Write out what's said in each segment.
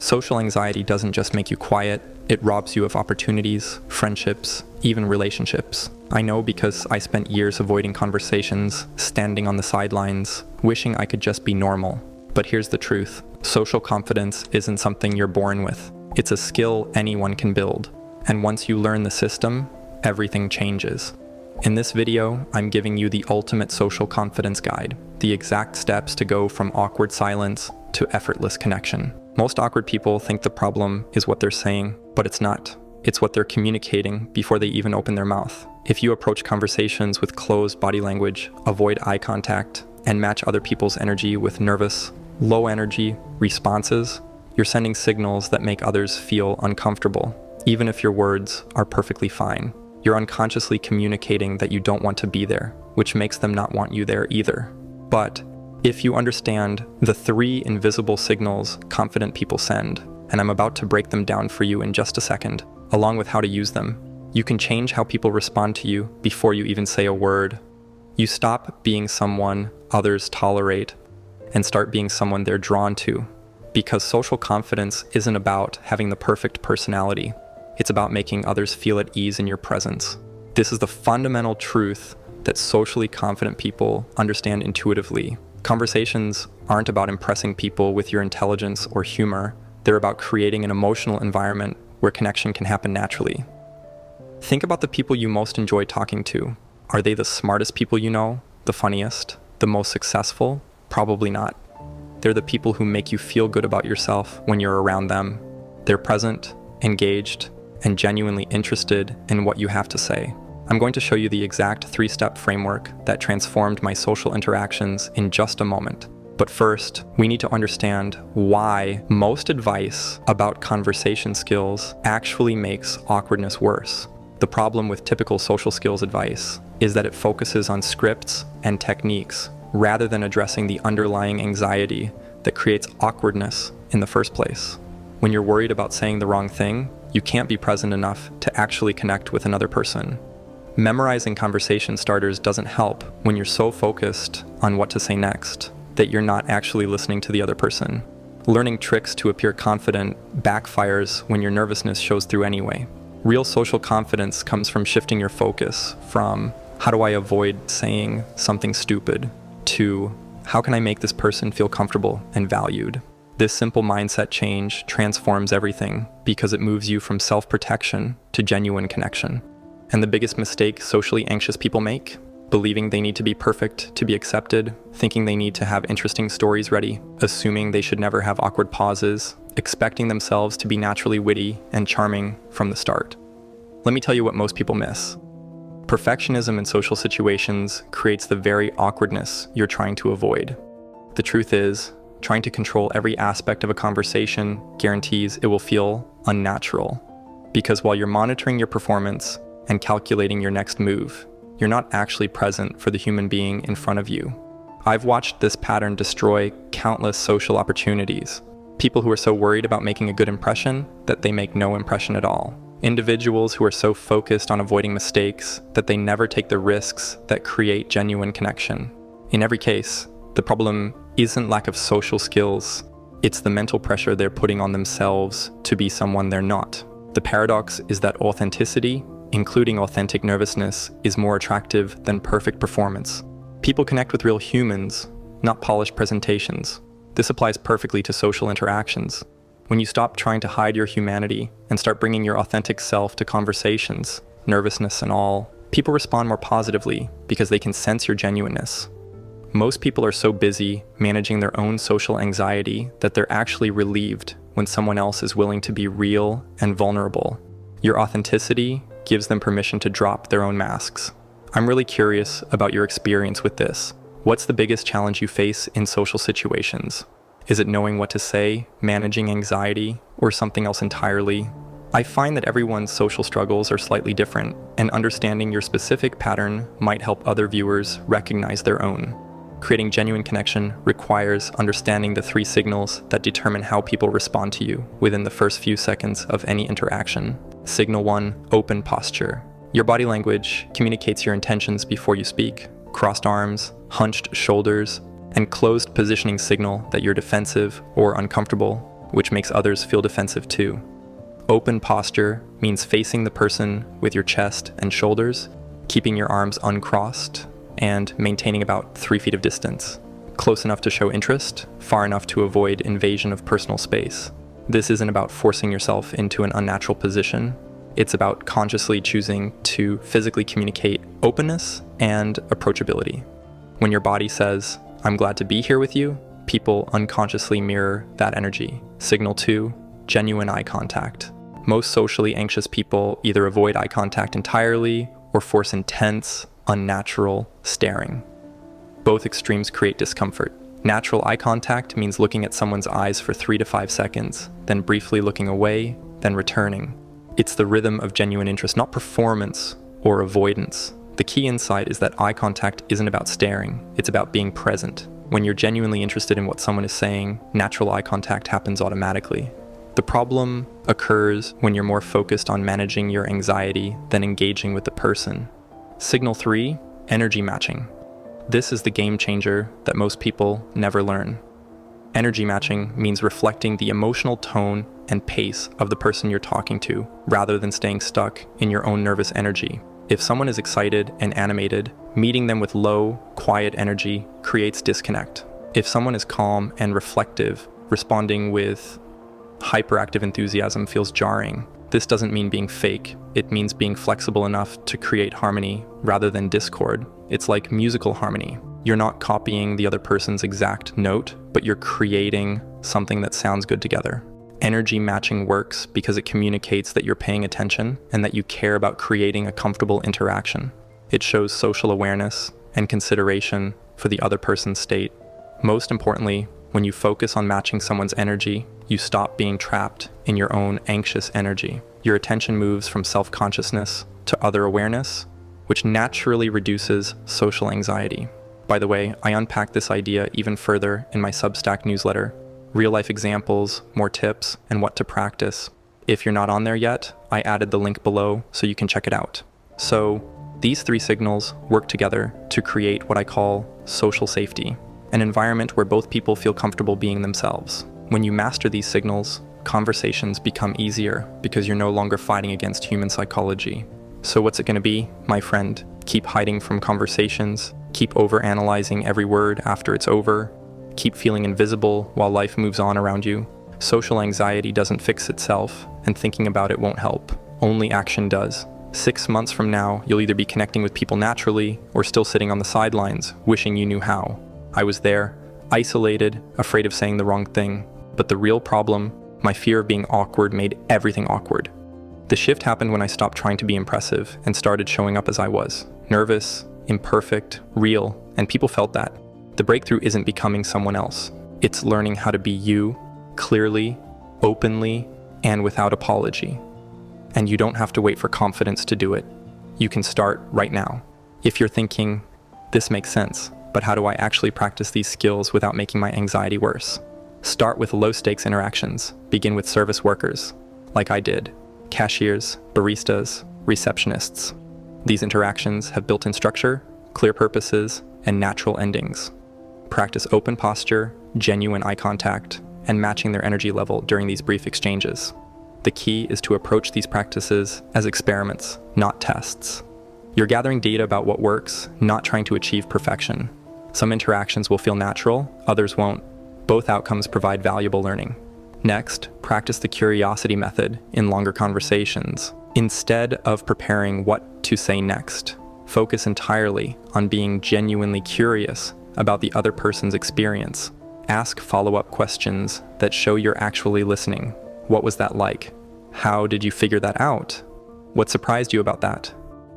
Social anxiety doesn't just make you quiet, it robs you of opportunities, friendships, even relationships. I know because I spent years avoiding conversations, standing on the sidelines, wishing I could just be normal. But here's the truth. Social confidence isn't something you're born with. It's a skill anyone can build. And once you learn the system, everything changes. In this video, I'm giving you the ultimate social confidence guide, the exact steps to go from awkward silence to effortless connection. Most awkward people think the problem is what they're saying, but it's not. It's what they're communicating before they even open their mouth. If you approach conversations with closed body language, avoid eye contact, and match other people's energy with nervous, low energy responses, you're sending signals that make others feel uncomfortable, even if your words are perfectly fine. You're unconsciously communicating that you don't want to be there, which makes them not want you there either. But if you understand the 3 invisible signals confident people send, and I'm about to break them down for you in just a second, along with how to use them, you can change how people respond to you before you even say a word. You stop being someone others tolerate and start being someone they're drawn to. Because social confidence isn't about having the perfect personality. It's about making others feel at ease in your presence. This is the fundamental truth that socially confident people understand intuitively. Conversations aren't about impressing people with your intelligence or humor. They're about creating an emotional environment where connection can happen naturally. Think about the people you most enjoy talking to. Are they the smartest people you know? The funniest? The most successful? Probably not. They're the people who make you feel good about yourself when you're around them. They're present, engaged, and genuinely interested in what you have to say. I'm going to show you the exact 3-step framework that transformed my social interactions in just a moment. But first, we need to understand why most advice about conversation skills actually makes awkwardness worse. The problem with typical social skills advice is that it focuses on scripts and techniques rather than addressing the underlying anxiety that creates awkwardness in the first place. When you're worried about saying the wrong thing, you can't be present enough to actually connect with another person. Memorizing conversation starters doesn't help when you're so focused on what to say next that you're not actually listening to the other person. Learning tricks to appear confident backfires when your nervousness shows through anyway. Real social confidence comes from shifting your focus from how do I avoid saying something stupid to how can I make this person feel comfortable and valued. This simple mindset change transforms everything because it moves you from self-protection to genuine connection. And the biggest mistake socially anxious people make? Believing they need to be perfect to be accepted, thinking they need to have interesting stories ready, assuming they should never have awkward pauses, expecting themselves to be naturally witty and charming from the start. Let me tell you what most people miss. Perfectionism in social situations creates the very awkwardness you're trying to avoid. The truth is, trying to control every aspect of a conversation guarantees it will feel unnatural. Because while you're monitoring your performance and calculating your next move, you're not actually present for the human being in front of you. I've watched this pattern destroy countless social opportunities. People who are so worried about making a good impression that they make no impression at all. Individuals who are so focused on avoiding mistakes that they never take the risks that create genuine connection. In every case, the problem isn't lack of social skills. It's the mental pressure they're putting on themselves to be someone they're not. The paradox is that authenticity, including authentic nervousness, is more attractive than perfect performance. People connect with real humans, not polished presentations. This applies perfectly to social interactions. When you stop trying to hide your humanity and start bringing your authentic self to conversations, nervousness and all, people respond more positively because they can sense your genuineness. Most people are so busy managing their own social anxiety that they're actually relieved when someone else is willing to be real and vulnerable. Your authenticity gives them permission to drop their own masks. I'm really curious about your experience with this. What's the biggest challenge you face in social situations? Is it knowing what to say, managing anxiety, or something else entirely? I find that everyone's social struggles are slightly different, and understanding your specific pattern might help other viewers recognize their own. Creating genuine connection requires understanding the 3 signals that determine how people respond to you within the first few seconds of any interaction. Signal 1, open posture. Your body language communicates your intentions before you speak. Crossed arms, hunched shoulders, and closed positioning signal that you're defensive or uncomfortable. which makes others feel defensive too. Open posture means facing the person with your chest and shoulders, keeping your arms uncrossed, and maintaining about 3 feet of distance. Close enough to show interest, far enough to avoid invasion of personal space. This isn't about forcing yourself into an unnatural position. It's about consciously choosing to physically communicate openness and approachability. When your body says, "I'm glad to be here with you," people unconsciously mirror that energy. Signal 2, genuine eye contact. Most socially anxious people either avoid eye contact entirely or force intense, unnatural staring. Both extremes create discomfort. Natural eye contact means looking at someone's eyes for 3 to 5 seconds, then briefly looking away, then returning. It's the rhythm of genuine interest, not performance or avoidance. The key insight is that eye contact isn't about staring, it's about being present. When you're genuinely interested in what someone is saying, natural eye contact happens automatically. The problem occurs when you're more focused on managing your anxiety than engaging with the person. Signal 3, energy matching. This is the game changer that most people never learn. Energy matching means reflecting the emotional tone and pace of the person you're talking to, rather than staying stuck in your own nervous energy. If someone is excited and animated, meeting them with low, quiet energy creates disconnect. If someone is calm and reflective, responding with hyperactive enthusiasm feels jarring. This doesn't mean being fake. It means being flexible enough to create harmony rather than discord. It's like musical harmony. You're not copying the other person's exact note, but you're creating something that sounds good together. Energy matching works because it communicates that you're paying attention and that you care about creating a comfortable interaction. It shows social awareness and consideration for the other person's state. Most importantly, when you focus on matching someone's energy, you stop being trapped in your own anxious energy. Your attention moves from self-consciousness to other awareness, which naturally reduces social anxiety. By the way, I unpack this idea even further in my Substack newsletter. Real-life examples, more tips, and what to practice. If you're not on there yet, I added the link below so you can check it out. So, these 3 signals work together to create what I call social safety, an environment where both people feel comfortable being themselves. When you master these signals, conversations become easier because you're no longer fighting against human psychology. So what's it going to be, my friend? Keep hiding from conversations, keep overanalyzing every word after it's over, keep feeling invisible while life moves on around you. Social anxiety doesn't fix itself, and thinking about it won't help. Only action does. 6 months from now, you'll either be connecting with people naturally or still sitting on the sidelines, wishing you knew how. I was there, isolated, afraid of saying the wrong thing. But the real problem, my fear of being awkward, made everything awkward. The shift happened when I stopped trying to be impressive and started showing up as I was. Nervous, imperfect, real, and people felt that. The breakthrough isn't becoming someone else. It's learning how to be you, clearly, openly, and without apology. And you don't have to wait for confidence to do it. You can start right now. If you're thinking, this makes sense, but how do I actually practice these skills without making my anxiety worse? Start with low-stakes interactions. Begin with service workers, like I did. Cashiers, baristas, receptionists. These interactions have built-in structure, clear purposes, and natural endings. Practice open posture, genuine eye contact, and matching their energy level during these brief exchanges. The key is to approach these practices as experiments, not tests. You're gathering data about what works, not trying to achieve perfection. Some interactions will feel natural, others won't. Both outcomes provide valuable learning. Next, practice the curiosity method in longer conversations. Instead of preparing what to say next, focus entirely on being genuinely curious about the other person's experience. Ask follow-up questions that show you're actually listening. What was that like? How did you figure that out? What surprised you about that?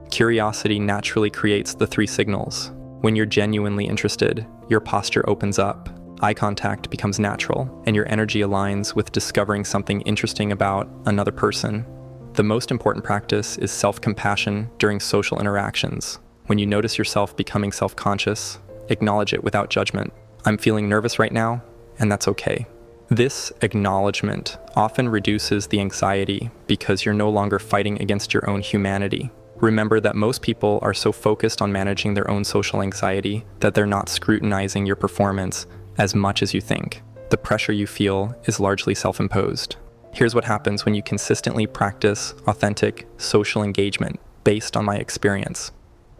Curiosity naturally creates the 3 signals. When you're genuinely interested, your posture opens up. Eye contact becomes natural, and your energy aligns with discovering something interesting about another person. The most important practice is self-compassion during social interactions. When you notice yourself becoming self-conscious, acknowledge it without judgment. I'm feeling nervous right now, and that's okay. This acknowledgement often reduces the anxiety because you're no longer fighting against your own humanity. Remember that most people are so focused on managing their own social anxiety that they're not scrutinizing your performance as much as you think. The pressure you feel is largely self-imposed. Here's what happens when you consistently practice authentic social engagement based on my experience.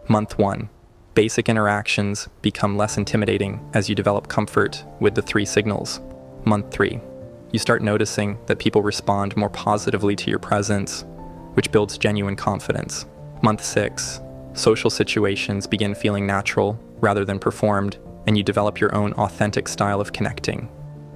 Month 1. Basic interactions become less intimidating as you develop comfort with the 3 signals. Month 3. You start noticing that people respond more positively to your presence, which builds genuine confidence. Month 6. Social situations begin feeling natural rather than performed, and you develop your own authentic style of connecting.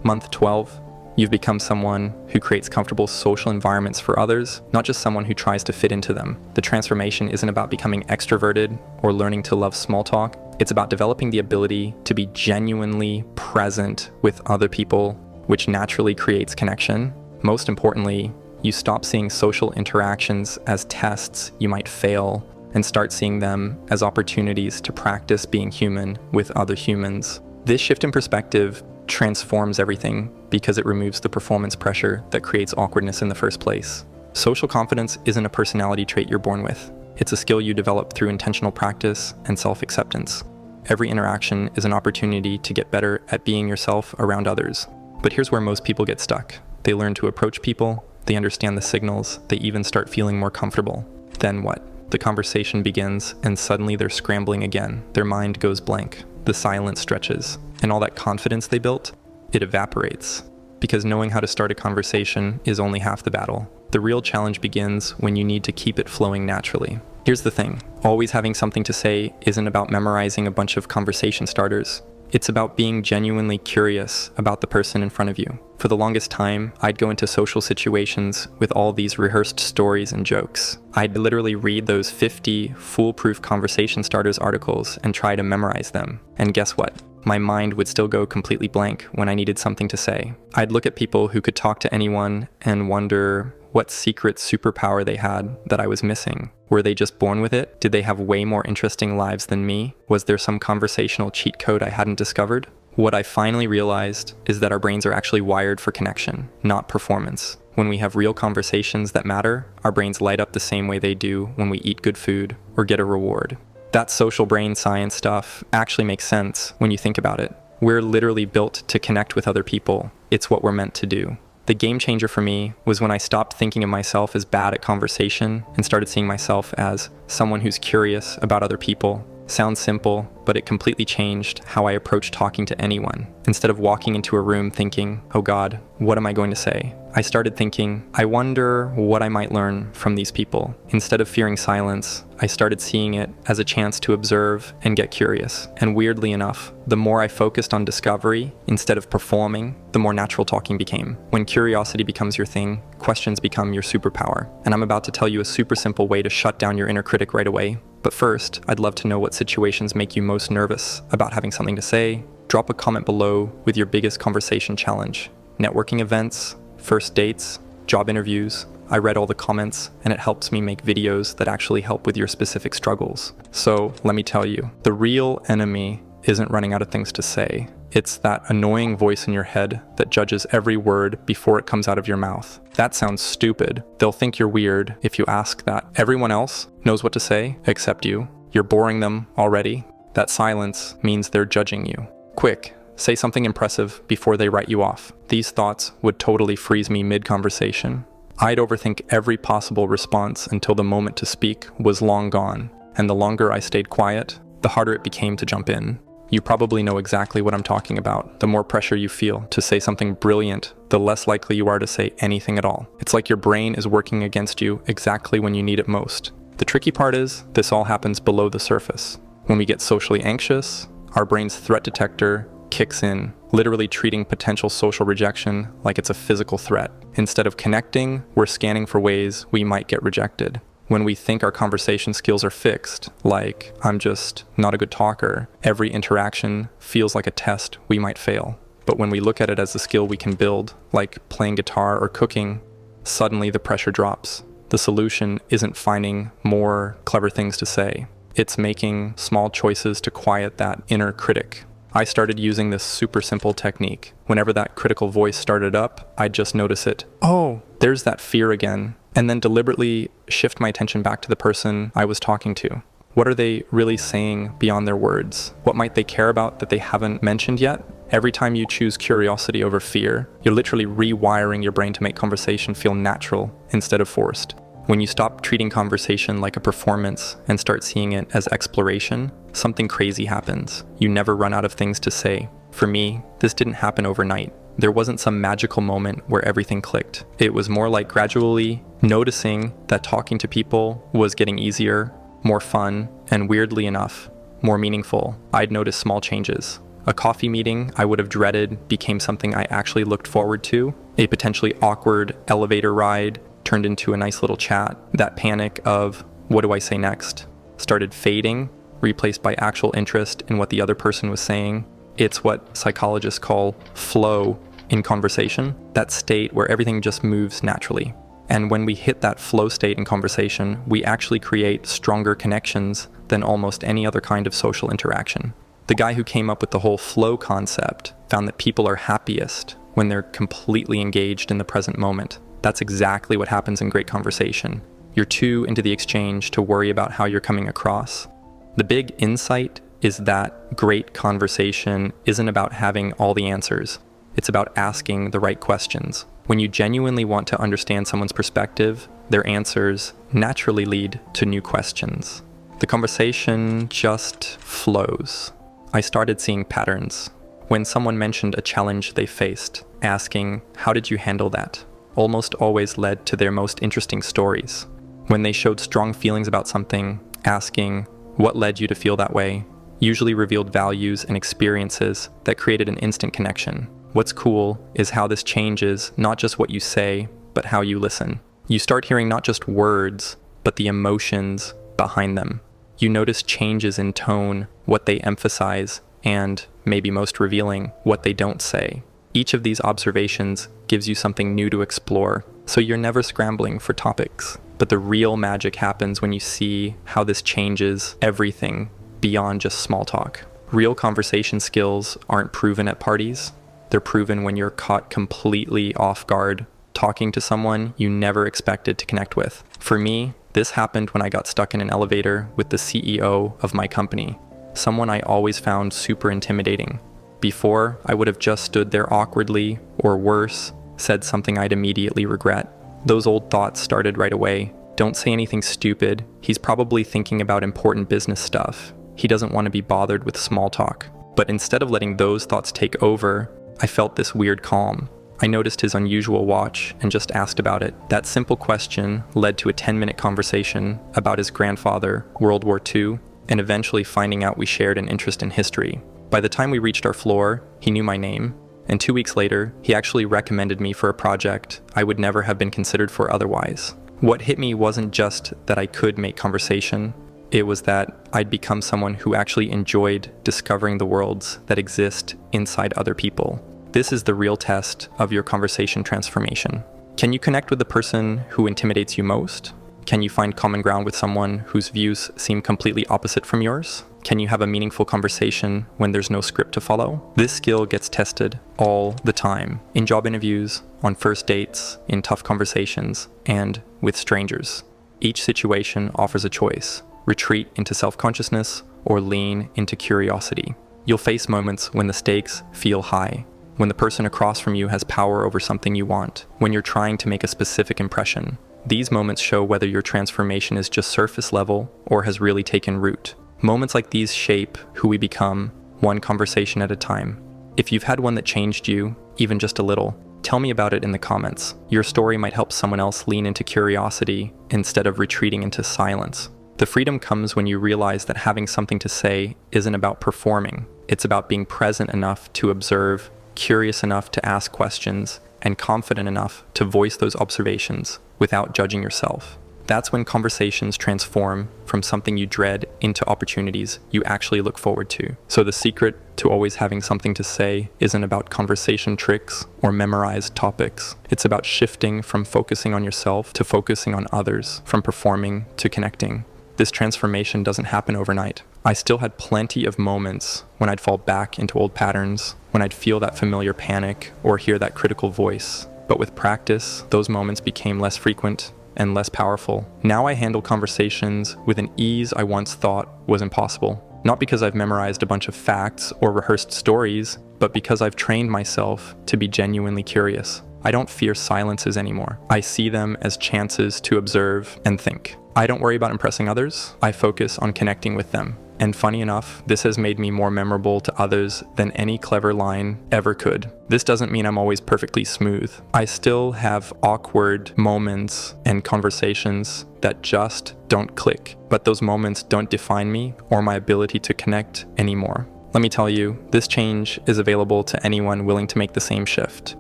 Month 12. You've become someone who creates comfortable social environments for others, not just someone who tries to fit into them. The transformation isn't about becoming extroverted or learning to love small talk. It's about developing the ability to be genuinely present with other people, which naturally creates connection. Most importantly, you stop seeing social interactions as tests you might fail and start seeing them as opportunities to practice being human with other humans. This shift in perspective transforms everything because it removes the performance pressure that creates awkwardness in the first place. Social confidence isn't a personality trait you're born with. It's a skill you develop through intentional practice and self-acceptance. Every interaction is an opportunity to get better at being yourself around others. But here's where most people get stuck. They learn to approach people, they understand the signals, they even start feeling more comfortable. Then what? The conversation begins, and suddenly they're scrambling again. Their mind goes blank. The silence stretches, and all that confidence they built, it evaporates. Because knowing how to start a conversation is only half the battle. The real challenge begins when you need to keep it flowing naturally. Here's the thing, always having something to say isn't about memorizing a bunch of conversation starters. It's about being genuinely curious about the person in front of you. For the longest time, I'd go into social situations with all these rehearsed stories and jokes. I'd literally read those 50 foolproof conversation starters articles and try to memorize them. And guess what? My mind would still go completely blank when I needed something to say. I'd look at people who could talk to anyone and wonder what secret superpower they had that I was missing. Were they just born with it? Did they have way more interesting lives than me? Was there some conversational cheat code I hadn't discovered? What I finally realized is that our brains are actually wired for connection, not performance. When we have real conversations that matter, our brains light up the same way they do when we eat good food or get a reward. That social brain science stuff actually makes sense when you think about it. We're literally built to connect with other people. It's what we're meant to do. The game changer for me was when I stopped thinking of myself as bad at conversation and started seeing myself as someone who's curious about other people. Sounds simple, but it completely changed how I approach talking to anyone. Instead of walking into a room thinking, oh God, what am I going to say? I started thinking, I wonder what I might learn from these people. Instead of fearing silence, I started seeing it as a chance to observe and get curious. And weirdly enough, the more I focused on discovery instead of performing, the more natural talking became. When curiosity becomes your thing, questions become your superpower. And I'm about to tell you a super simple way to shut down your inner critic right away. But first, I'd love to know what situations make you most nervous about having something to say. Drop a comment below with your biggest conversation challenge. Networking events, first dates, job interviews. I read all the comments, and it helps me make videos that actually help with your specific struggles. So let me tell you, the real enemy isn't running out of things to say. It's that annoying voice in your head that judges every word before it comes out of your mouth. That sounds stupid. They'll think you're weird if you ask that. Everyone else knows what to say except you. You're boring them already. That silence means they're judging you. Quick, say something impressive before they write you off. These thoughts would totally freeze me mid-conversation. I'd overthink every possible response until the moment to speak was long gone. And the longer I stayed quiet, the harder it became to jump in. You probably know exactly what I'm talking about. The more pressure you feel to say something brilliant, the less likely you are to say anything at all. It's like your brain is working against you exactly when you need it most. The tricky part is, this all happens below the surface. When we get socially anxious, our brain's threat detector kicks in, literally treating potential social rejection like it's a physical threat. Instead of connecting, we're scanning for ways we might get rejected. When we think our conversation skills are fixed, like, I'm just not a good talker, every interaction feels like a test we might fail. But when we look at it as a skill we can build, like playing guitar or cooking, suddenly the pressure drops. The solution isn't finding more clever things to say. It's making small choices to quiet that inner critic. I started using this super simple technique. Whenever that critical voice started up, I'd just notice it. Oh, there's that fear again. And then deliberately shift my attention back to the person I was talking to. What are they really saying beyond their words? What might they care about that they haven't mentioned yet? Every time you choose curiosity over fear, you're literally rewiring your brain to make conversation feel natural instead of forced. When you stop treating conversation like a performance and start seeing it as exploration, something crazy happens. You never run out of things to say. For me, this didn't happen overnight. There wasn't some magical moment where everything clicked. It was more like gradually noticing that talking to people was getting easier, more fun, and weirdly enough, more meaningful. I'd noticed small changes. A coffee meeting I would have dreaded became something I actually looked forward to. A potentially awkward elevator ride turned into a nice little chat. That panic of, what do I say next, started fading, replaced by actual interest in what the other person was saying. It's what psychologists call flow in conversation, that state where everything just moves naturally. And when we hit that flow state in conversation, we actually create stronger connections than almost any other kind of social interaction. The guy who came up with the whole flow concept found that people are happiest when they're completely engaged in the present moment. That's exactly what happens in great conversation. You're too into the exchange to worry about how you're coming across. The big insight is that great conversation isn't about having all the answers. It's about asking the right questions. When you genuinely want to understand someone's perspective, their answers naturally lead to new questions. The conversation just flows. I started seeing patterns. When someone mentioned a challenge they faced, asking, "How did you handle that?" almost always led to their most interesting stories. When they showed strong feelings about something, asking, "What led you to feel that way?" usually revealed values and experiences that created an instant connection. What's cool is how this changes not just what you say, but how you listen. You start hearing not just words, but the emotions behind them. You notice changes in tone, what they emphasize, and, maybe most revealing, what they don't say. Each of these observations gives you something new to explore, so you're never scrambling for topics. But the real magic happens when you see how this changes everything beyond just small talk. Real conversation skills aren't proven at parties. They're proven when you're caught completely off guard, talking to someone you never expected to connect with. For me, this happened when I got stuck in an elevator with the CEO of my company, someone I always found super intimidating. Before, I would have just stood there awkwardly, or worse, said something I'd immediately regret. Those old thoughts started right away. Don't say anything stupid. He's probably thinking about important business stuff. He doesn't want to be bothered with small talk. But instead of letting those thoughts take over, I felt this weird calm. I noticed his unusual watch and just asked about it. That simple question led to a 10-minute conversation about his grandfather, World War II, and eventually finding out we shared an interest in history. By the time we reached our floor, he knew my name, and 2 weeks later, he actually recommended me for a project I would never have been considered for otherwise. What hit me wasn't just that I could make conversation, it was that I'd become someone who actually enjoyed discovering the worlds that exist inside other people. This is the real test of your conversation transformation. Can you connect with the person who intimidates you most? Can you find common ground with someone whose views seem completely opposite from yours? Can you have a meaningful conversation when there's no script to follow? This skill gets tested all the time, in job interviews, on first dates, in tough conversations, and with strangers. Each situation offers a choice: retreat into self-consciousness or lean into curiosity. You'll face moments when the stakes feel high, when the person across from you has power over something you want, when you're trying to make a specific impression. These moments show whether your transformation is just surface level or has really taken root. Moments like these shape who we become, one conversation at a time. If you've had one that changed you, even just a little, tell me about it in the comments. Your story might help someone else lean into curiosity instead of retreating into silence. The freedom comes when you realize that having something to say isn't about performing. It's about being present enough to observe, curious enough to ask questions, and confident enough to voice those observations without judging yourself. That's when conversations transform from something you dread into opportunities you actually look forward to. So the secret to always having something to say isn't about conversation tricks or memorized topics. It's about shifting from focusing on yourself to focusing on others, from performing to connecting. This transformation doesn't happen overnight. I still had plenty of moments when I'd fall back into old patterns, when I'd feel that familiar panic or hear that critical voice. But with practice, those moments became less frequent and less powerful. Now I handle conversations with an ease I once thought was impossible. Not because I've memorized a bunch of facts or rehearsed stories, but because I've trained myself to be genuinely curious. I don't fear silences anymore. I see them as chances to observe and think. I don't worry about impressing others. I focus on connecting with them. And funny enough, this has made me more memorable to others than any clever line ever could. This doesn't mean I'm always perfectly smooth. I still have awkward moments and conversations that just don't click. But those moments don't define me or my ability to connect anymore. Let me tell you, this change is available to anyone willing to make the same shift.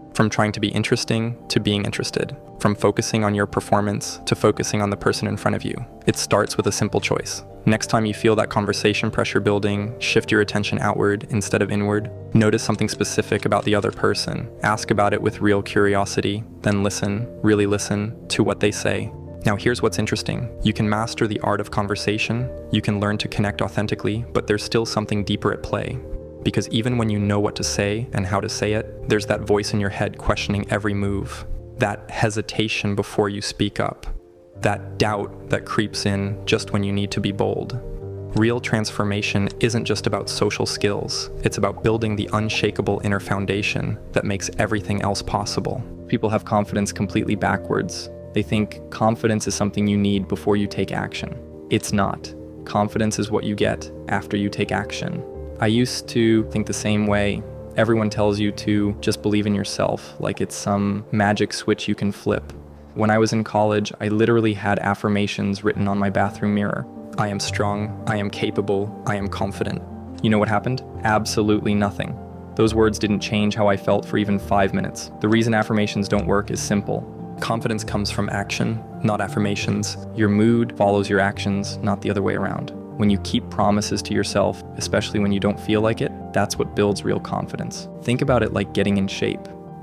From trying to be interesting to being interested. From focusing on your performance to focusing on the person in front of you. It starts with a simple choice. Next time you feel that conversation pressure building, shift your attention outward instead of inward. Notice something specific about the other person. Ask about it with real curiosity. Then listen, really listen to what they say. Now here's what's interesting. You can master the art of conversation. You can learn to connect authentically, but there's still something deeper at play. Because even when you know what to say and how to say it, there's that voice in your head questioning every move. That hesitation before you speak up. That doubt that creeps in just when you need to be bold. Real transformation isn't just about social skills. It's about building the unshakable inner foundation that makes everything else possible. People have confidence completely backwards. They think confidence is something you need before you take action. It's not. Confidence is what you get after you take action. I used to think the same way. Everyone tells you to just believe in yourself, like it's some magic switch you can flip. When I was in college, I literally had affirmations written on my bathroom mirror. I am strong, I am capable, I am confident. You know what happened? Absolutely nothing. Those words didn't change how I felt for even 5 minutes. The reason affirmations don't work is simple. Confidence comes from action, not affirmations. Your mood follows your actions, not the other way around. When you keep promises to yourself, especially when you don't feel like it, that's what builds real confidence. Think about it like getting in shape.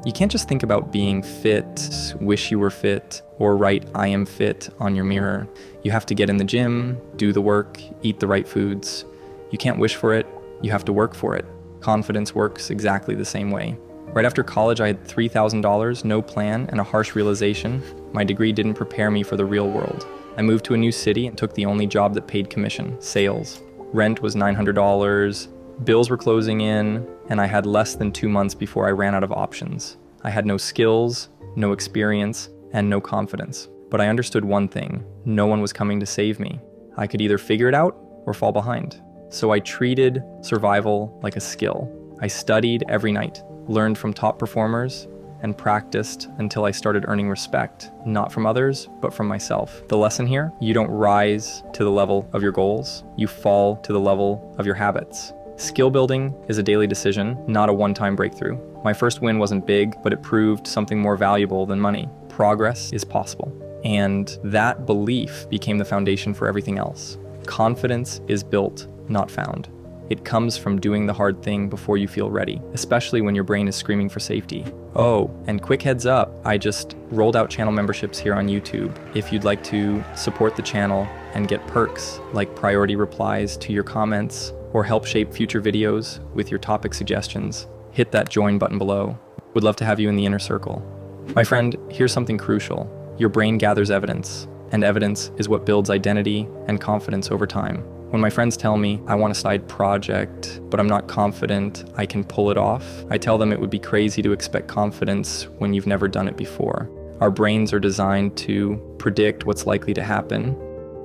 You can't just think about being fit, wish you were fit, or write "I am fit" on your mirror. You have to get in the gym, do the work, eat the right foods. You can't wish for it, you have to work for it. Confidence works exactly the same way. Right after college, I had $3,000, no plan, and a harsh realization. My degree didn't prepare me for the real world. I moved to a new city and took the only job that paid commission, sales. Rent was $900, bills were closing in, and I had less than 2 months before I ran out of options. I had no skills, no experience, and no confidence. But I understood one thing, no one was coming to save me. I could either figure it out or fall behind. So I treated survival like a skill. I studied every night, learned from top performers, and practiced until I started earning respect, not from others, but from myself. The lesson here, you don't rise to the level of your goals, you fall to the level of your habits. Skill building is a daily decision, not a one-time breakthrough. My first win wasn't big, but it proved something more valuable than money. Progress is possible. And that belief became the foundation for everything else. Confidence is built, not found. It comes from doing the hard thing before you feel ready, especially when your brain is screaming for safety. Oh, and quick heads up, I just rolled out channel memberships here on YouTube. If you'd like to support the channel and get perks like priority replies to your comments or help shape future videos with your topic suggestions, hit that join button below. Would love to have you in the inner circle. My friend, here's something crucial. Your brain gathers evidence, and evidence is what builds identity and confidence over time. When my friends tell me I want a side project, but I'm not confident I can pull it off, I tell them it would be crazy to expect confidence when you've never done it before. Our brains are designed to predict what's likely to happen.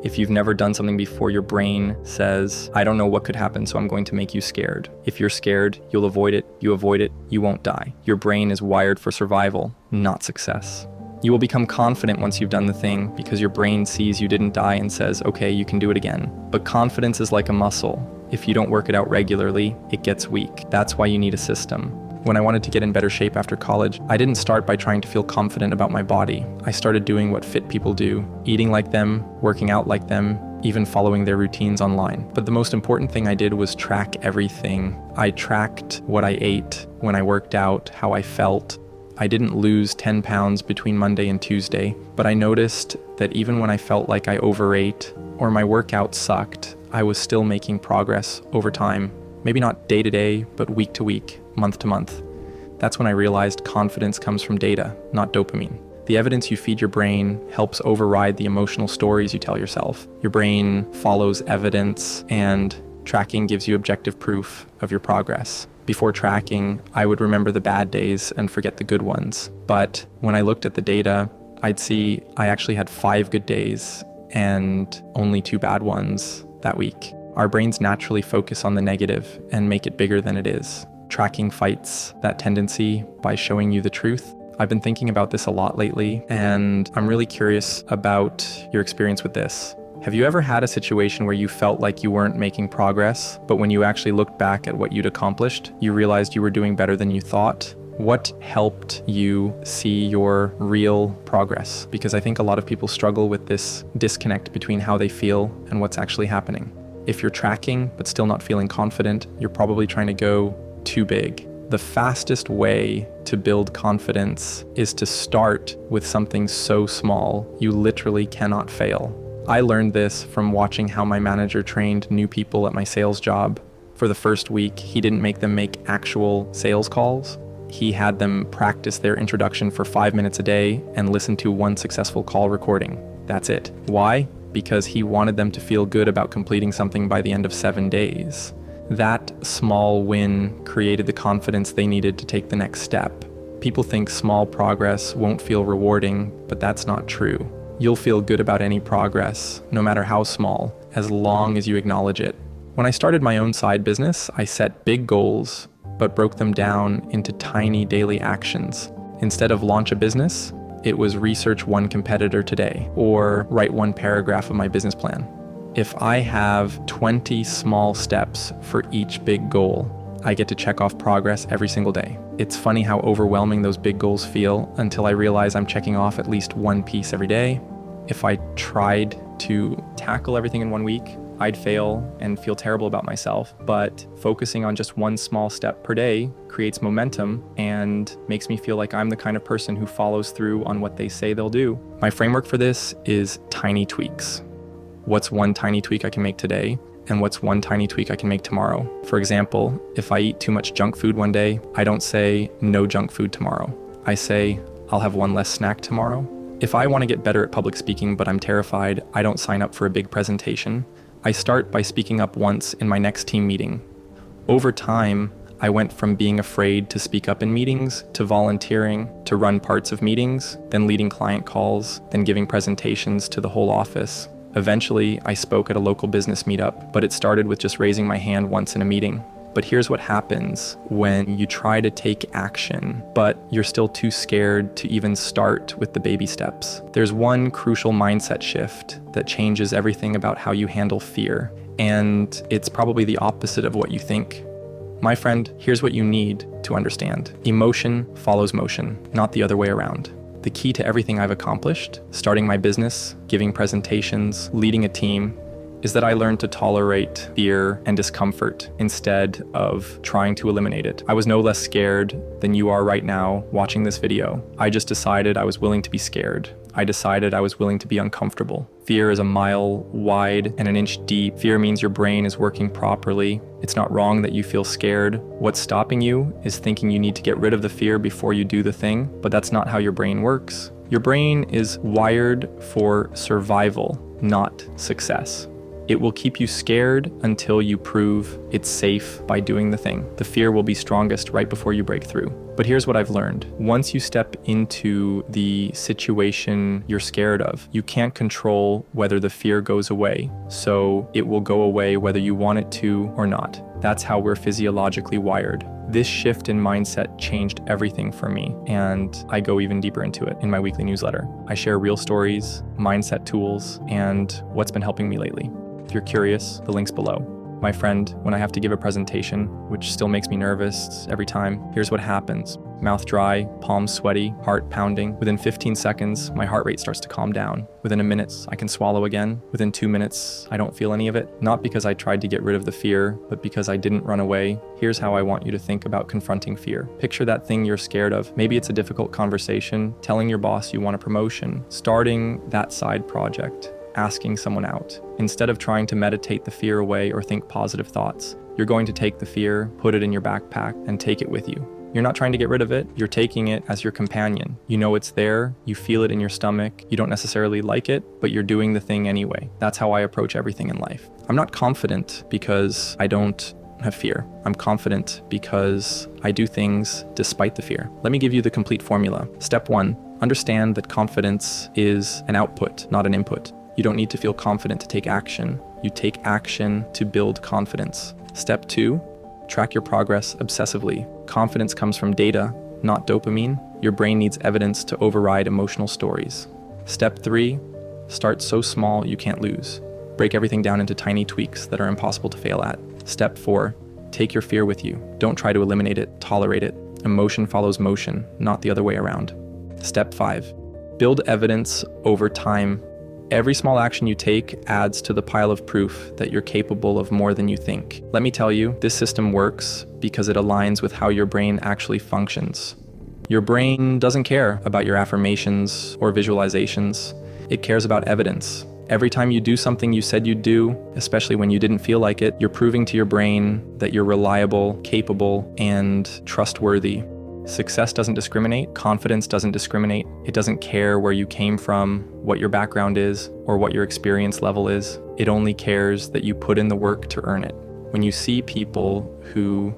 If you've never done something before, your brain says, I don't know what could happen, so I'm going to make you scared. If you're scared, you'll avoid it, you won't die. Your brain is wired for survival, not success. You will become confident once you've done the thing because your brain sees you didn't die and says, okay, you can do it again. But confidence is like a muscle. If you don't work it out regularly, it gets weak. That's why you need a system. When I wanted to get in better shape after college, I didn't start by trying to feel confident about my body. I started doing what fit people do, eating like them, working out like them, even following their routines online. But the most important thing I did was track everything. I tracked what I ate, when I worked out, how I felt. I didn't lose 10 pounds between Monday and Tuesday, but I noticed that even when I felt like I overate or my workout sucked, I was still making progress over time. Maybe not day to day, but week to week, month to month. That's when I realized confidence comes from data, not dopamine. The evidence you feed your brain helps override the emotional stories you tell yourself. Your brain follows evidence, and tracking gives you objective proof of your progress. Before tracking, I would remember the bad days and forget the good ones. But when I looked at the data, I'd see I actually had 5 good days and only 2 bad ones that week. Our brains naturally focus on the negative and make it bigger than it is. Tracking fights that tendency by showing you the truth. I've been thinking about this a lot lately, and I'm really curious about your experience with this. Have you ever had a situation where you felt like you weren't making progress, but when you actually looked back at what you'd accomplished, you realized you were doing better than you thought? What helped you see your real progress? Because I think a lot of people struggle with this disconnect between how they feel and what's actually happening. If you're tracking but still not feeling confident, you're probably trying to go too big. The fastest way to build confidence is to start with something so small you literally cannot fail. I learned this from watching how my manager trained new people at my sales job. For the first week, he didn't make them make actual sales calls. He had them practice their introduction for 5 minutes a day and listen to 1 successful call recording. That's it. Why? Because he wanted them to feel good about completing something by the end of 7 days. That small win created the confidence they needed to take the next step. People think small progress won't feel rewarding, but that's not true. You'll feel good about any progress, no matter how small, as long as you acknowledge it. When I started my own side business, I set big goals, but broke them down into tiny daily actions. Instead of launch a business, it was research 1 competitor today, or write 1 paragraph of my business plan. If I have 20 small steps for each big goal, I get to check off progress every single day. It's funny how overwhelming those big goals feel until I realize I'm checking off at least 1 piece every day. If I tried to tackle everything in 1 week, I'd fail and feel terrible about myself. But focusing on just 1 small step per day creates momentum and makes me feel like I'm the kind of person who follows through on what they say they'll do. My framework for this is tiny tweaks. What's 1 tiny tweak I can make today, and what's 1 tiny tweak I can make tomorrow? For example, if I eat too much junk food one day, I don't say no junk food tomorrow. I say I'll have 1 less snack tomorrow. If I want to get better at public speaking but I'm terrified, I don't sign up for a big presentation. I start by speaking up once in my next team meeting. Over time, I went from being afraid to speak up in meetings, to volunteering, to run parts of meetings, then leading client calls, then giving presentations to the whole office. Eventually, I spoke at a local business meetup, but it started with just raising my hand once in a meeting. But here's what happens when you try to take action, but you're still too scared to even start with the baby steps. There's 1 crucial mindset shift that changes everything about how you handle fear, and it's probably the opposite of what you think. My friend, here's what you need to understand. Emotion follows motion, not the other way around. The key to everything I've accomplished, starting my business, giving presentations, leading a team, is that I learned to tolerate fear and discomfort instead of trying to eliminate it. I was no less scared than you are right now watching this video. I just decided I was willing to be scared. I decided I was willing to be uncomfortable. Fear is a mile wide and an inch deep. Fear means your brain is working properly. It's not wrong that you feel scared. What's stopping you is thinking you need to get rid of the fear before you do the thing, but that's not how your brain works. Your brain is wired for survival, not success. It will keep you scared until you prove it's safe by doing the thing. The fear will be strongest right before you break through. But here's what I've learned. Once you step into the situation you're scared of, you can't control whether the fear goes away. So it will go away whether you want it to or not. That's how we're physiologically wired. This shift in mindset changed everything for me, and I go even deeper into it in my weekly newsletter. I share real stories, mindset tools, and what's been helping me lately. If you're curious, the link's below. My friend, when I have to give a presentation, which still makes me nervous every time, here's what happens. Mouth dry, palms sweaty, heart pounding. Within 15 seconds, my heart rate starts to calm down. Within a minute, I can swallow again. Within 2 minutes, I don't feel any of it. Not because I tried to get rid of the fear, but because I didn't run away. Here's how I want you to think about confronting fear. Picture that thing you're scared of. Maybe it's a difficult conversation, telling your boss you want a promotion, starting that side project, asking someone out. Instead of trying to meditate the fear away or think positive thoughts, you're going to take the fear, put it in your backpack, and take it with you. You're not trying to get rid of it, you're taking it as your companion. You know it's there, you feel it in your stomach, you don't necessarily like it, but you're doing the thing anyway. That's how I approach everything in life. I'm not confident because I don't have fear. I'm confident because I do things despite the fear. Let me give you the complete formula. Step 1, understand that confidence is an output, not an input. You don't need to feel confident to take action. You take action to build confidence. Step 2, track your progress obsessively. Confidence comes from data, not dopamine. Your brain needs evidence to override emotional stories. Step 3, start so small you can't lose. Break everything down into tiny tweaks that are impossible to fail at. Step 4, take your fear with you. Don't try to eliminate it, tolerate it. Emotion follows motion, not the other way around. Step 5, build evidence over time. Every small action you take adds to the pile of proof that you're capable of more than you think. Let me tell you, this system works because it aligns with how your brain actually functions. Your brain doesn't care about your affirmations or visualizations. It cares about evidence. Every time you do something you said you'd do, especially when you didn't feel like it, you're proving to your brain that you're reliable, capable, and trustworthy. Success doesn't discriminate. Confidence doesn't discriminate. It doesn't care where you came from, what your background is, or what your experience level is. It only cares that you put in the work to earn it. When you see people who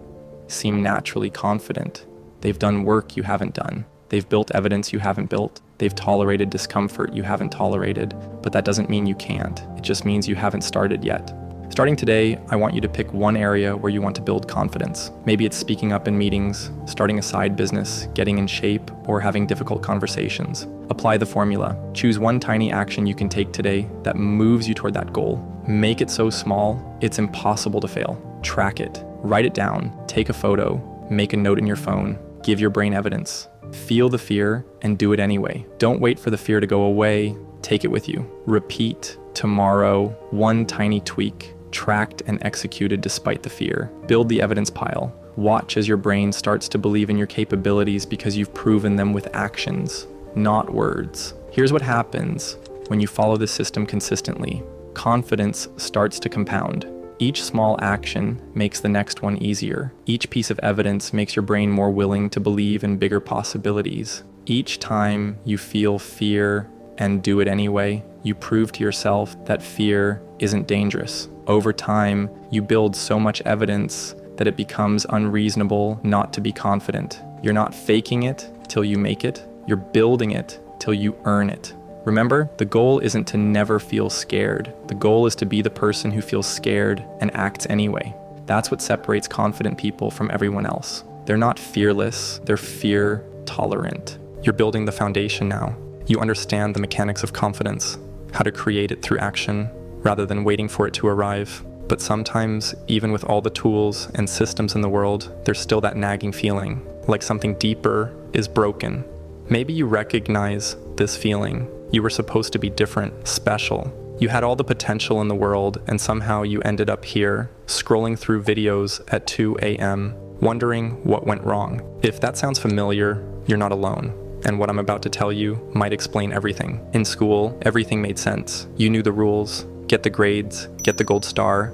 seem naturally confident, they've done work you haven't done. They've built evidence you haven't built. They've tolerated discomfort you haven't tolerated, but that doesn't mean you can't. It just means you haven't started yet. Starting today, I want you to pick one area where you want to build confidence. Maybe it's speaking up in meetings, starting a side business, getting in shape, or having difficult conversations. Apply the formula. Choose one tiny action you can take today that moves you toward that goal. Make it so small, it's impossible to fail. Track it. Write it down. Take a photo. Make a note in your phone. Give your brain evidence. Feel the fear and do it anyway. Don't wait for the fear to go away. Take it with you. Repeat tomorrow, one tiny tweak, tracked and executed despite the fear. Build the evidence pile. Watch as your brain starts to believe in your capabilities because you've proven them with actions, not words. Here's what happens when you follow the system consistently. Confidence starts to compound. Each small action makes the next one easier. Each piece of evidence makes your brain more willing to believe in bigger possibilities. Each time you feel fear and do it anyway, you prove to yourself that fear isn't dangerous. Over time, you build so much evidence that it becomes unreasonable not to be confident. You're not faking it till you make it. You're building it till you earn it. Remember, the goal isn't to never feel scared. The goal is to be the person who feels scared and acts anyway. That's what separates confident people from everyone else. They're not fearless, they're fear tolerant. You're building the foundation now. You understand the mechanics of confidence, how to create it through action rather than waiting for it to arrive. But sometimes, even with all the tools and systems in the world, there's still that nagging feeling, like something deeper is broken. Maybe you recognize this feeling. You were supposed to be different, special. You had all the potential in the world, and somehow you ended up here, scrolling through videos at 2 a.m., wondering what went wrong. If that sounds familiar, you're not alone. And what I'm about to tell you might explain everything. In school, everything made sense. You knew the rules, get the grades, get the gold star,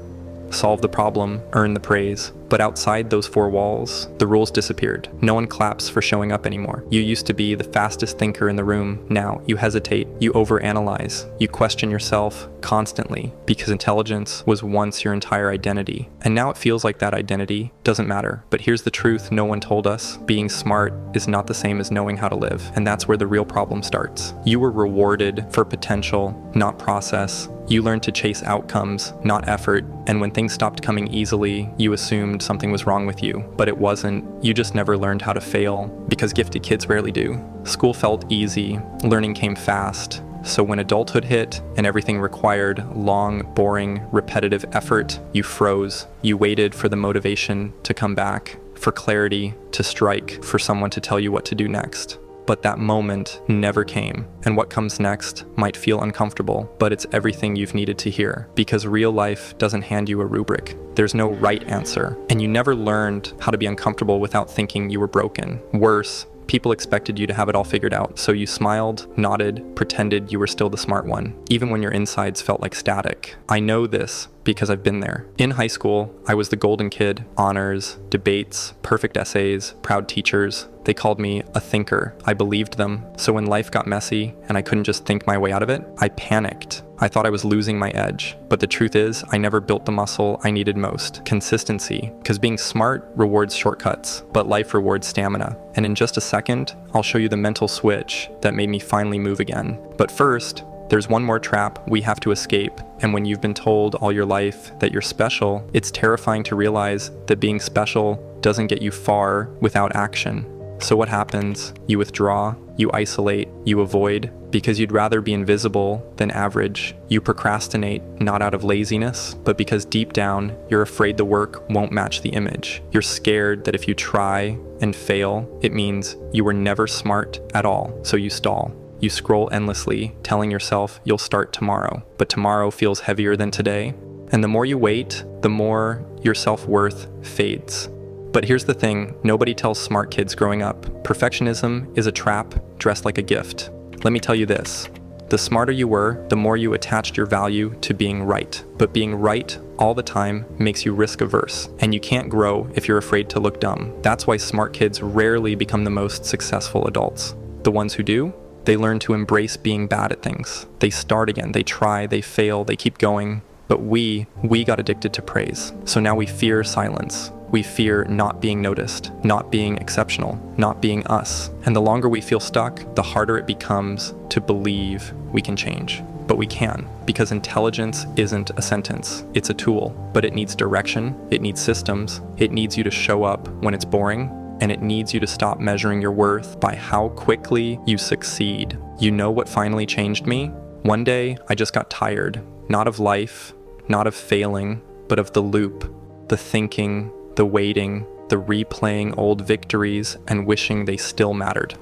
solve the problem, earn the praise. But outside those four walls, the rules disappeared. No one claps for showing up anymore. You used to be the fastest thinker in the room. Now you hesitate, you overanalyze, you question yourself constantly because intelligence was once your entire identity. And now it feels like that identity doesn't matter. But here's the truth no one told us. Being smart is not the same as knowing how to live. And that's where the real problem starts. You were rewarded for potential, not process. You learned to chase outcomes, not effort. And when things stopped coming easily, you assumed something was wrong with you, but it wasn't. You just never learned how to fail, because gifted kids rarely do. School felt easy, learning came fast. So when adulthood hit and everything required long, boring, repetitive effort, you froze. You waited for the motivation to come back, for clarity to strike, for someone to tell you what to do next. But that moment never came, and what comes next might feel uncomfortable, but it's everything you've needed to hear, because real life doesn't hand you a rubric. There's no right answer, and you never learned how to be uncomfortable without thinking you were broken. Worse, people expected you to have it all figured out, so you smiled, nodded, pretended you were still the smart one, even when your insides felt like static. I know this because I've been there. In high school, I was the golden kid, honors, debates, perfect essays, proud teachers. They called me a thinker. I believed them. So when life got messy and I couldn't just think my way out of it, I panicked. I thought I was losing my edge. But the truth is, I never built the muscle I needed most, consistency. Because being smart rewards shortcuts, but life rewards stamina. And in just a second, I'll show you the mental switch that made me finally move again. But first, there's one more trap we have to escape. And when you've been told all your life that you're special, it's terrifying to realize that being special doesn't get you far without action. So what happens? You withdraw, you isolate, you avoid, because you'd rather be invisible than average. You procrastinate, not out of laziness, but because deep down, you're afraid the work won't match the image. You're scared that if you try and fail, it means you were never smart at all, so you stall. You scroll endlessly, telling yourself you'll start tomorrow, but tomorrow feels heavier than today. And the more you wait, the more your self-worth fades. But here's the thing, nobody tells smart kids growing up. Perfectionism is a trap dressed like a gift. Let me tell you this, the smarter you were, the more you attached your value to being right. But being right all the time makes you risk averse, and you can't grow if you're afraid to look dumb. That's why smart kids rarely become the most successful adults. The ones who do, they learn to embrace being bad at things. They start again, they try, they fail, they keep going. But we got addicted to praise. So now we fear silence. We fear not being noticed, not being exceptional, not being us. And the longer we feel stuck, the harder it becomes to believe we can change. But we can, because intelligence isn't a sentence, it's a tool. But it needs direction, it needs systems, it needs you to show up when it's boring, and it needs you to stop measuring your worth by how quickly you succeed. You know what finally changed me? One day, I just got tired, not of life, not of failing, but of the loop, the thinking, the waiting, the replaying old victories and wishing they still mattered.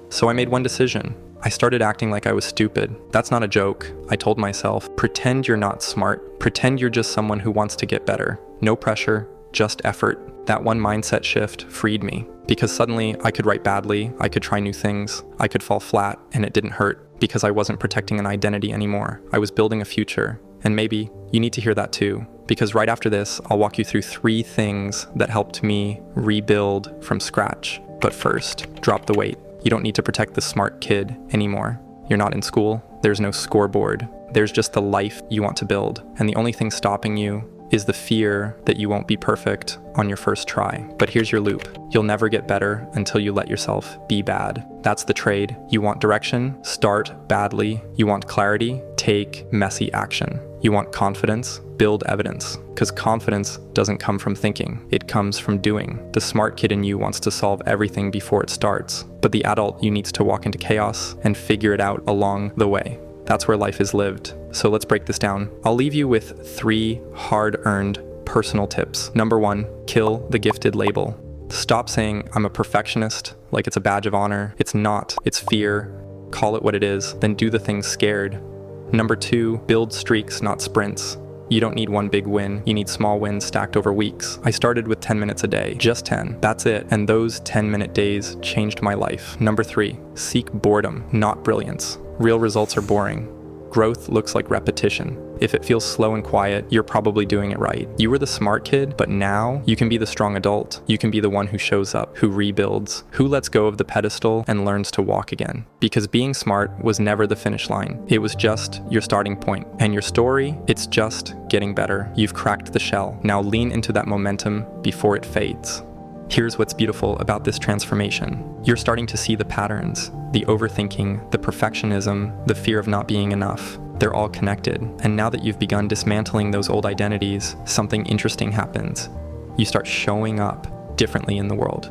So I made one decision. I started acting like I was stupid. That's not a joke. I told myself, pretend you're not smart. Pretend you're just someone who wants to get better. No pressure, just effort. That one mindset shift freed me because suddenly I could write badly, I could try new things, I could fall flat, and it didn't hurt because I wasn't protecting an identity anymore. I was building a future. And maybe you need to hear that too, because right after this, I'll walk you through 3 things that helped me rebuild from scratch. But first, drop the weight. You don't need to protect the smart kid anymore. You're not in school. There's no scoreboard. There's just the life you want to build. And the only thing stopping you is the fear that you won't be perfect on your first try. But here's your loop. You'll never get better until you let yourself be bad. That's the trade. You want direction? Start badly. You want clarity? Take messy action. You want confidence? Build evidence. Because confidence doesn't come from thinking. It comes from doing. The smart kid in you wants to solve everything before it starts. But the adult you needs to walk into chaos and figure it out along the way. That's where life is lived. So let's break this down. I'll leave you with 3 hard-earned personal tips. Number 1, kill the gifted label. Stop saying, I'm a perfectionist, like it's a badge of honor. It's not. It's fear. Call it what it is. Then do the things scared. Number 2, build streaks, not sprints. You don't need one big win. You need small wins stacked over weeks. I started with 10 minutes a day, just 10. That's it. And those 10-minute days changed my life. Number 3, seek boredom, not brilliance. Real results are boring. Growth looks like repetition. If it feels slow and quiet, you're probably doing it right. You were the smart kid, but now you can be the strong adult. You can be the one who shows up, who rebuilds, who lets go of the pedestal and learns to walk again. Because being smart was never the finish line. It was just your starting point. And your story, it's just getting better. You've cracked the shell. Now lean into that momentum before it fades. Here's what's beautiful about this transformation. You're starting to see the patterns, the overthinking, the perfectionism, the fear of not being enough. They're all connected. And now that you've begun dismantling those old identities, something interesting happens. You start showing up differently in the world.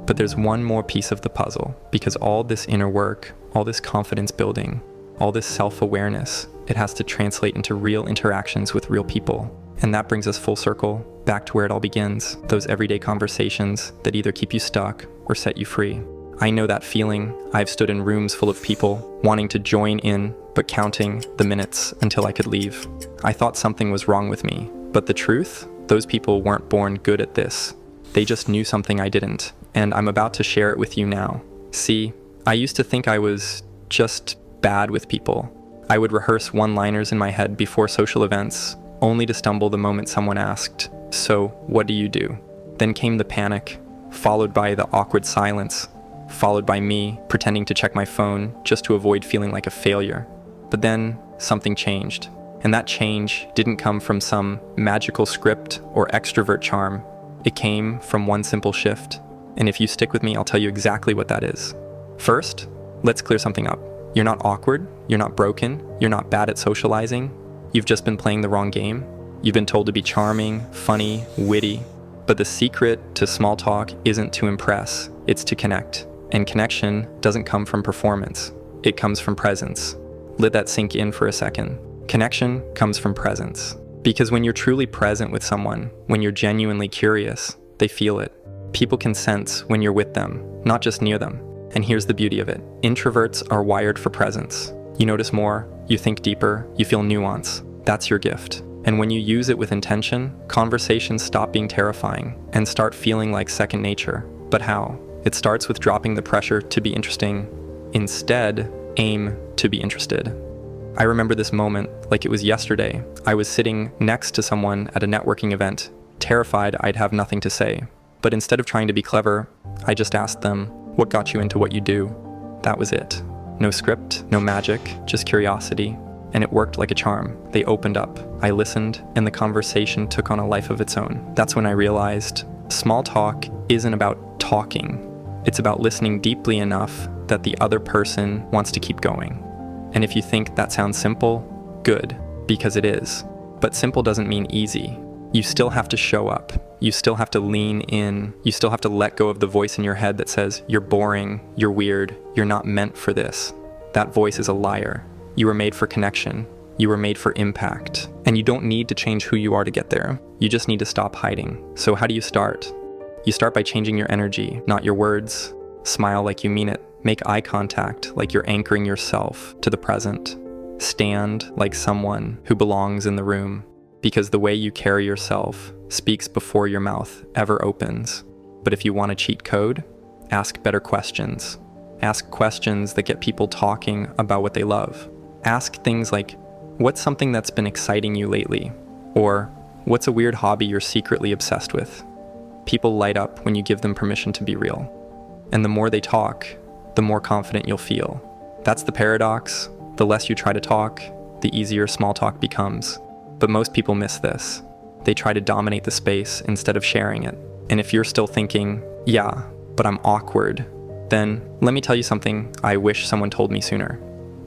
But there's one more piece of the puzzle, because all this inner work, all this confidence building, all this self-awareness, it has to translate into real interactions with real people. And that brings us full circle, back to where it all begins, those everyday conversations that either keep you stuck or set you free. I know that feeling. I've stood in rooms full of people, wanting to join in, but counting the minutes until I could leave. I thought something was wrong with me, but the truth, those people weren't born good at this. They just knew something I didn't, and I'm about to share it with you now. See, I used to think I was just bad with people. I would rehearse one-liners in my head before social events, only to stumble the moment someone asked, "So, what do you do?" Then came the panic, followed by the awkward silence, followed by me pretending to check my phone just to avoid feeling like a failure. But then something changed. And that change didn't come from some magical script or extrovert charm. It came from one simple shift. And if you stick with me, I'll tell you exactly what that is. First, let's clear something up. You're not awkward, you're not broken, you're not bad at socializing. You've just been playing the wrong game. You've been told to be charming, funny, witty. But the secret to small talk isn't to impress, it's to connect. And connection doesn't come from performance. It comes from presence. Let that sink in for a second. Connection comes from presence. Because when you're truly present with someone, when you're genuinely curious, they feel it. People can sense when you're with them, not just near them. And here's the beauty of it. Introverts are wired for presence. You notice more, you think deeper, you feel nuance. That's your gift. And when you use it with intention, conversations stop being terrifying and start feeling like second nature. But how? It starts with dropping the pressure to be interesting. Instead, aim to be interested. I remember this moment like it was yesterday. I was sitting next to someone at a networking event, terrified I'd have nothing to say. But instead of trying to be clever, I just asked them, "What got you into what you do?" That was it. No script, no magic, just curiosity. And it worked like a charm. They opened up. I listened, and the conversation took on a life of its own. That's when I realized small talk isn't about talking. It's about listening deeply enough that the other person wants to keep going. And if you think that sounds simple, good, because it is. But simple doesn't mean easy. You still have to show up. You still have to lean in. You still have to let go of the voice in your head that says, "You're boring, you're weird, you're not meant for this." That voice is a liar. You were made for connection. You were made for impact. And you don't need to change who you are to get there. You just need to stop hiding. So how do you start? You start by changing your energy, not your words. Smile like you mean it. Make eye contact like you're anchoring yourself to the present. Stand like someone who belongs in the room. Because the way you carry yourself speaks before your mouth ever opens. But if you want a cheat code, ask better questions. Ask questions that get people talking about what they love. Ask things like, what's something that's been exciting you lately? Or, what's a weird hobby you're secretly obsessed with? People light up when you give them permission to be real. And the more they talk, the more confident you'll feel. That's the paradox. The less you try to talk, the easier small talk becomes. But most people miss this. They try to dominate the space instead of sharing it. And if you're still thinking, yeah, but I'm awkward, then let me tell you something I wish someone told me sooner.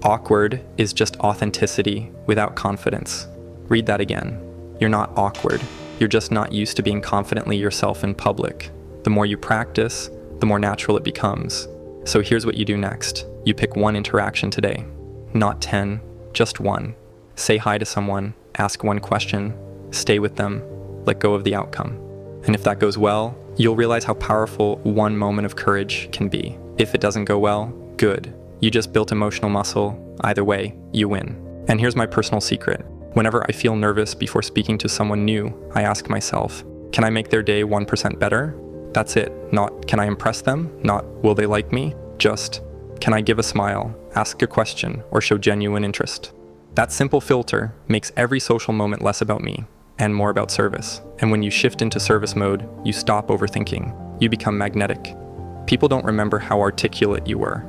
Awkward is just authenticity without confidence. Read that again. You're not awkward. You're just not used to being confidently yourself in public. The more you practice, the more natural it becomes. So here's what you do next. You pick one interaction today. Not 10, just one. Say hi to someone, ask one question, stay with them, let go of the outcome. And if that goes well, you'll realize how powerful one moment of courage can be. If it doesn't go well, good. You just built emotional muscle. Either way, you win. And here's my personal secret. Whenever I feel nervous before speaking to someone new, I ask myself, can I make their day 1% better? That's it. Not, can I impress them? Not, will they like me? Just, can I give a smile, ask a question, or show genuine interest? That simple filter makes every social moment less about me and more about service. And when you shift into service mode, you stop overthinking. You become magnetic. People don't remember how articulate you were.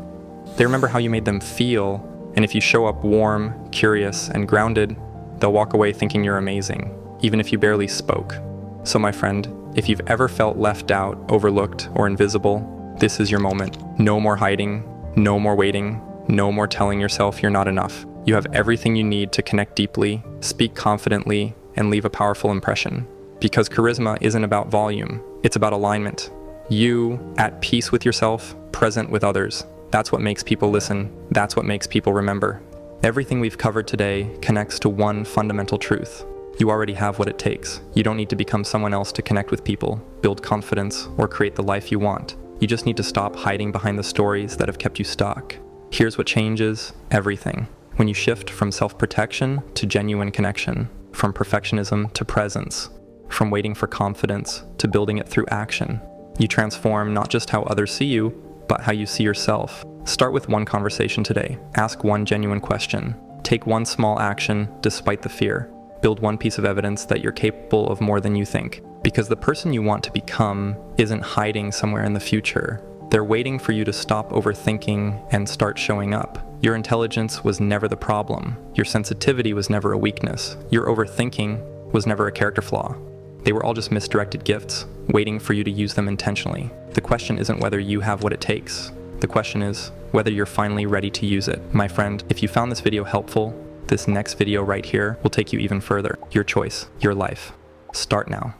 They remember how you made them feel. And if you show up warm, curious, and grounded, they'll walk away thinking you're amazing, even if you barely spoke. So my friend, if you've ever felt left out, overlooked, or invisible, this is your moment. No more hiding, no more waiting, no more telling yourself you're not enough. You have everything you need to connect deeply, speak confidently, and leave a powerful impression. Because charisma isn't about volume, it's about alignment. You, at peace with yourself, present with others. That's what makes people listen. That's what makes people remember. Everything we've covered today connects to one fundamental truth. You already have what it takes. You don't need to become someone else to connect with people, build confidence, or create the life you want. You just need to stop hiding behind the stories that have kept you stuck. Here's what changes everything. When you shift from self-protection to genuine connection, from perfectionism to presence, from waiting for confidence to building it through action, you transform not just how others see you, but how you see yourself. Start with one conversation today. Ask one genuine question. Take one small action despite the fear. Build one piece of evidence that you're capable of more than you think. Because the person you want to become isn't hiding somewhere in the future. They're waiting for you to stop overthinking and start showing up. Your intelligence was never the problem. Your sensitivity was never a weakness. Your overthinking was never a character flaw. They were all just misdirected gifts, waiting for you to use them intentionally. The question isn't whether you have what it takes. The question is whether you're finally ready to use it. My friend, if you found this video helpful, this next video right here will take you even further. Your choice, your life. Start now.